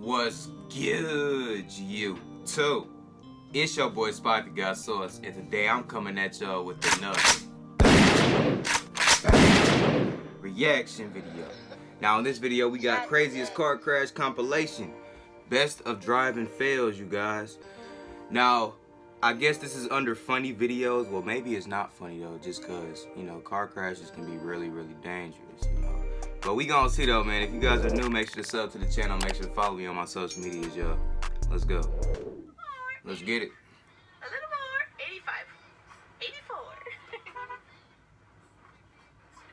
What's good, you too? It's your boy Spivey Got Sauce, and today I'm coming at y'all with another reaction video. Now in this video we got craziest car crash compilation, best of driving fails, you guys. Now I guess this is under funny videos. Well, maybe it's not funny though, just cause you know car crashes can be really dangerous, you know. But we gonna see though, man. If you guys are new, make sure to sub to the channel. Make sure to follow me on my social medias, y'all. Let's go. Let's get it. A little more. 85. 84.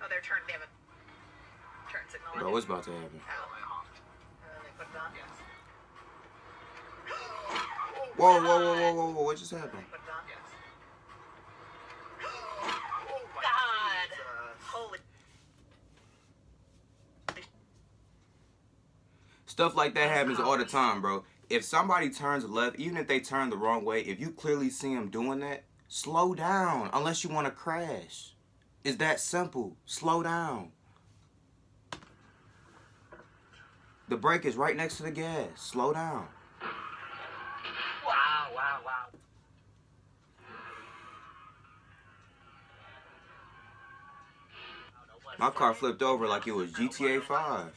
Oh, they're turned. They have a turn signal on. Bro, what's about to happen? They put it on. Whoa. What just happened? Put it on. God. Holy. Stuff like that happens all the time, bro. If somebody turns left, even if they turn the wrong way, if you clearly see them doing that, slow down unless you want to crash. It's that simple. Slow down. The brake is right next to the gas. Slow down. Wow. My car flipped over like it was GTA 5.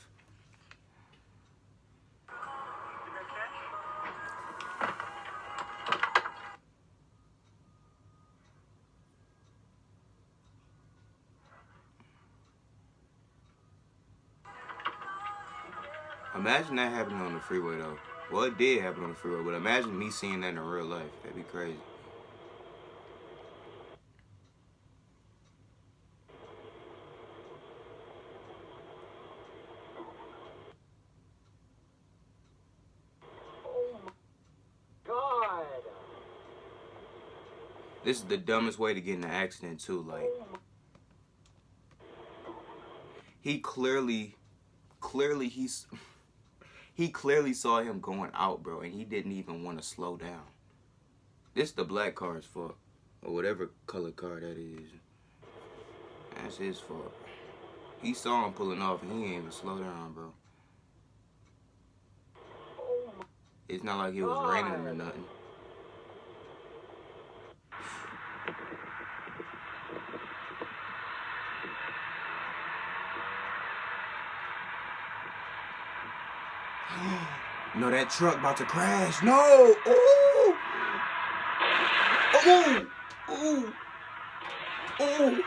Imagine that happening on the freeway, though. Well, it did happen on the freeway, but imagine me seeing that in real life. That'd be crazy. Oh my God. This is the dumbest way to get in an accident, too. Like, he clearly saw him going out, bro, and he didn't even want to slow down. This is the black car's fault, or whatever color car that is. That's his fault. He saw him pulling off, and he didn't even slow down, bro. It's not like it was raining or nothing. No, that truck about to crash. No! Ooh! Ooh! Ooh! Ooh!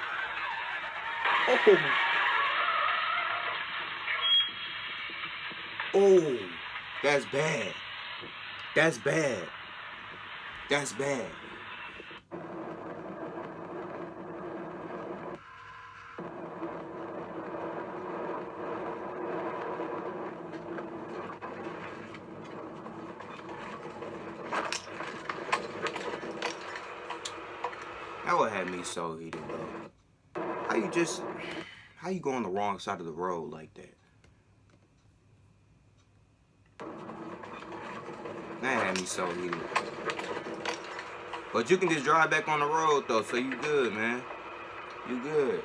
Oh! That's bad. That's bad. That's bad. That would have me so heated, bro. How you go on the wrong side of the road like that? That had me so heated. But you can just drive back on the road though, so you good, man. You good.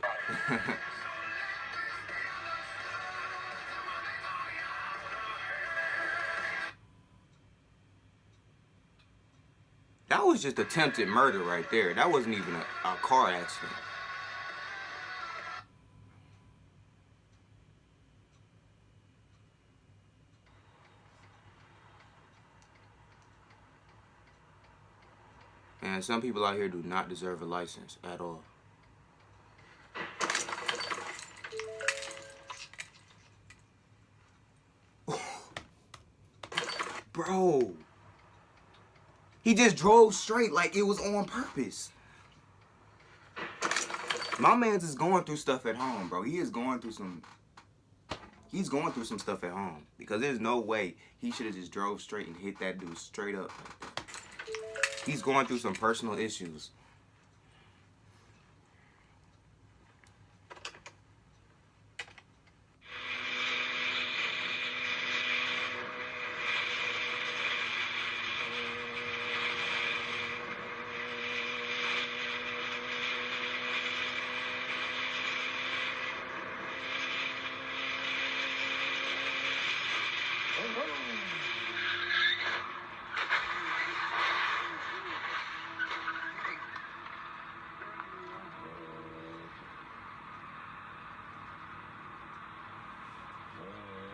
That was just attempted murder right there. That wasn't even a car accident. And some people out here do not deserve a license at all. Bro. He just drove straight like it was on purpose. My man's is going through stuff at home, bro. He's going through some stuff at home. Because there's no way he should have just drove straight and hit that dude straight up like that. He's going through some personal issues.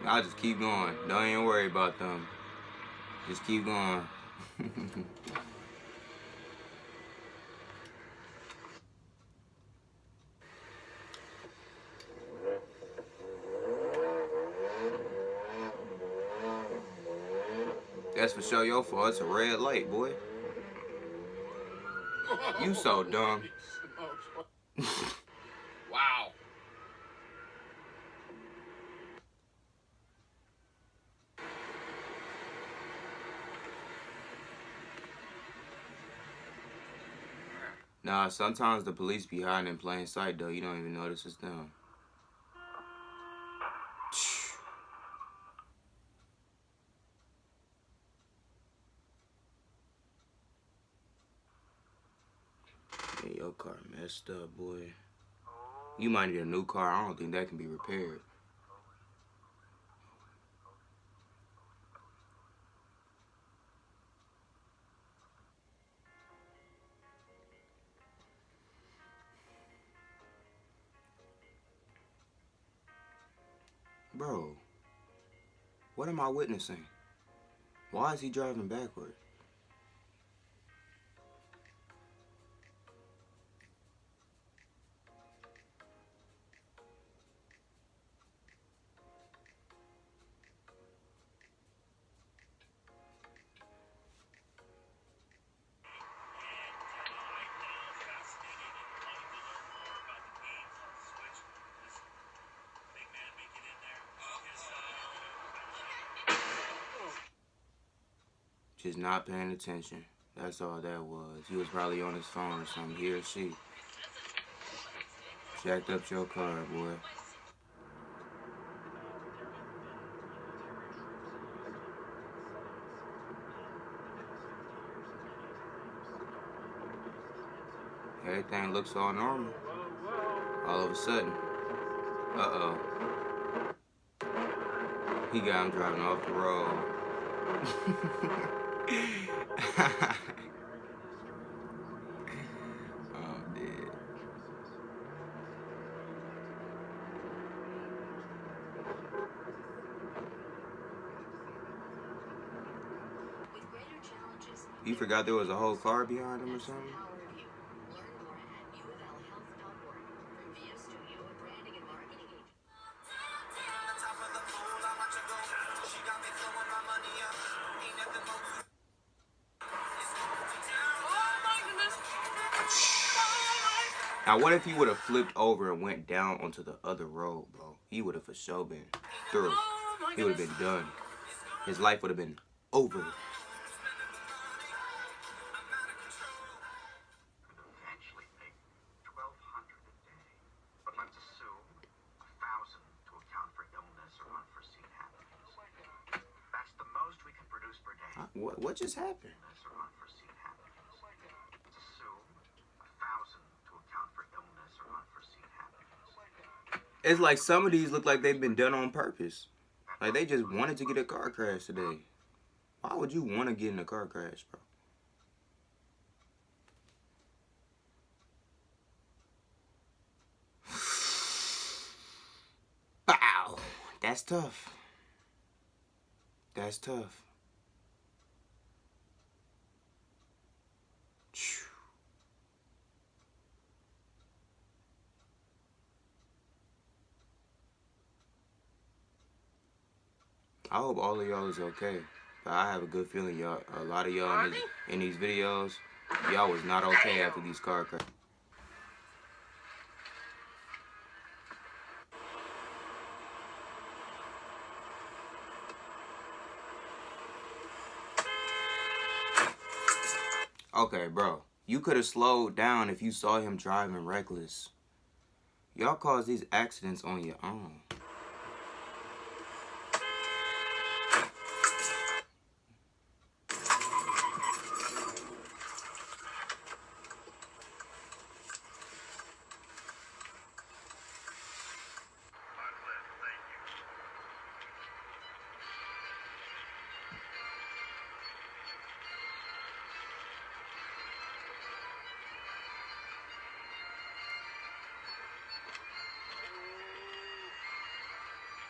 I'll just keep going. Don't even worry about them. Just keep going. That's for sure your fault. It's a red light, boy. You so dumb. Wow. Nah, sometimes the police be hiding in plain sight, though. You don't even notice it's them. Hey, your car messed up, boy. You might need a new car. I don't think that can be repaired. Bro, what am I witnessing? Why is he driving backward? Just not paying attention. That's all that was. He was probably on his phone or something. He or she. Jacked up your car, boy. Everything looks all normal. All of a sudden. Uh-oh. He got him driving off the road. Oh, dead. You forgot there was a whole car behind him or something? Now, what if he would have flipped over and went down onto the other road, bro? He would have for sure been through. He would have been done. His life would have been over. Eventually make 1,200 a day, but let's assume 1,000 to account for illness or unforeseen happenings. That's the most we can produce per day. What just happened? Illness or unforeseen happenings. Let's assume 1,000 to account for illness or unforeseen happenings. It's like some of these look like they've been done on purpose. Like they just wanted to get a car crash today. Why would you want to get in a car crash, bro? Wow, that's tough. That's tough. I hope all of y'all is okay. But I have a good feeling y'all, a lot of y'all in these videos, y'all was not okay after these car crashes. Okay, bro. You could have slowed down if you saw him driving reckless. Y'all cause these accidents on your own.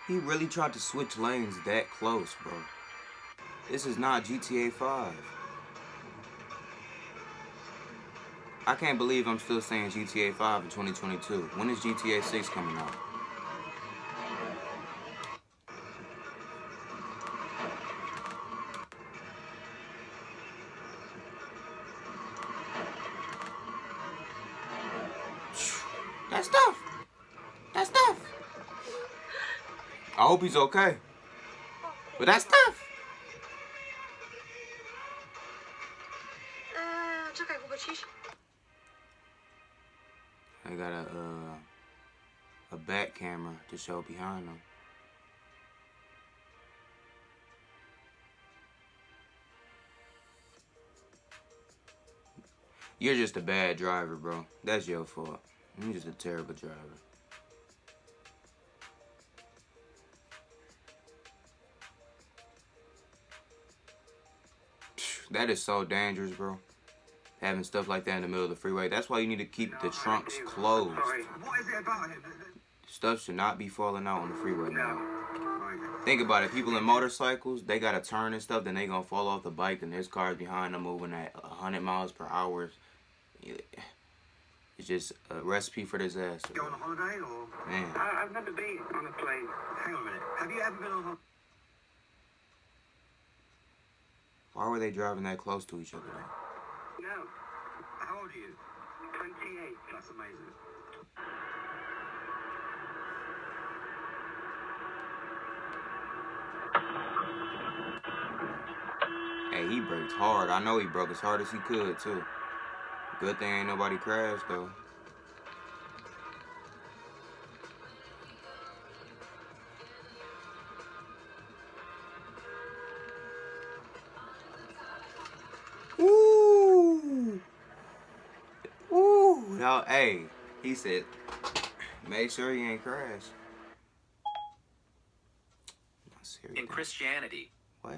He really tried to switch lanes that close, bro. This is not GTA 5. I can't believe I'm still saying GTA 5 in 2022. When is GTA 6 coming out? That's tough. That's tough. I hope he's okay. But that's tough. I got a back camera to show behind them. You're just a bad driver, bro. That's your fault. You're just a terrible driver. That is so dangerous, bro. Having stuff like that in the middle of the freeway. That's why you need to keep the trunks closed. What is it about him? Stuff should not be falling out on the freeway now. Think about it. People in motorcycles, they got to turn and stuff, then they going to fall off the bike, and there's cars behind them moving at 100 miles per hour. It's just a recipe for disaster. You on a holiday or? Man. I've never been on a plane. Hang on a minute. Have you ever been on a holiday? Why were they driving that close to each other? No. How old are you? 28. That's amazing. Hey, he braked hard. I know he broke as hard as he could, too. Good thing ain't nobody crashed, though. Ooh. Ooh. No, hey, he said, make sure he ain't crashed. In Christianity. What?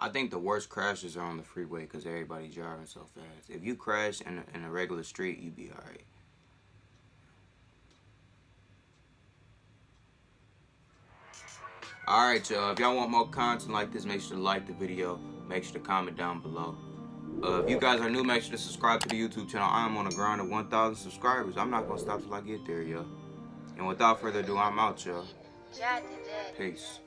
I think the worst crashes are on the freeway because everybody's driving so fast. If you crash in a regular street, you be alright. Alright, y'all. If y'all want more content like this, make sure to like the video. Make sure to comment down below. If you guys are new, make sure to subscribe to the YouTube channel. I am on a grind of 1,000 subscribers. I'm not going to stop till I get there, y'all. And without further ado, I'm out, y'all. Peace.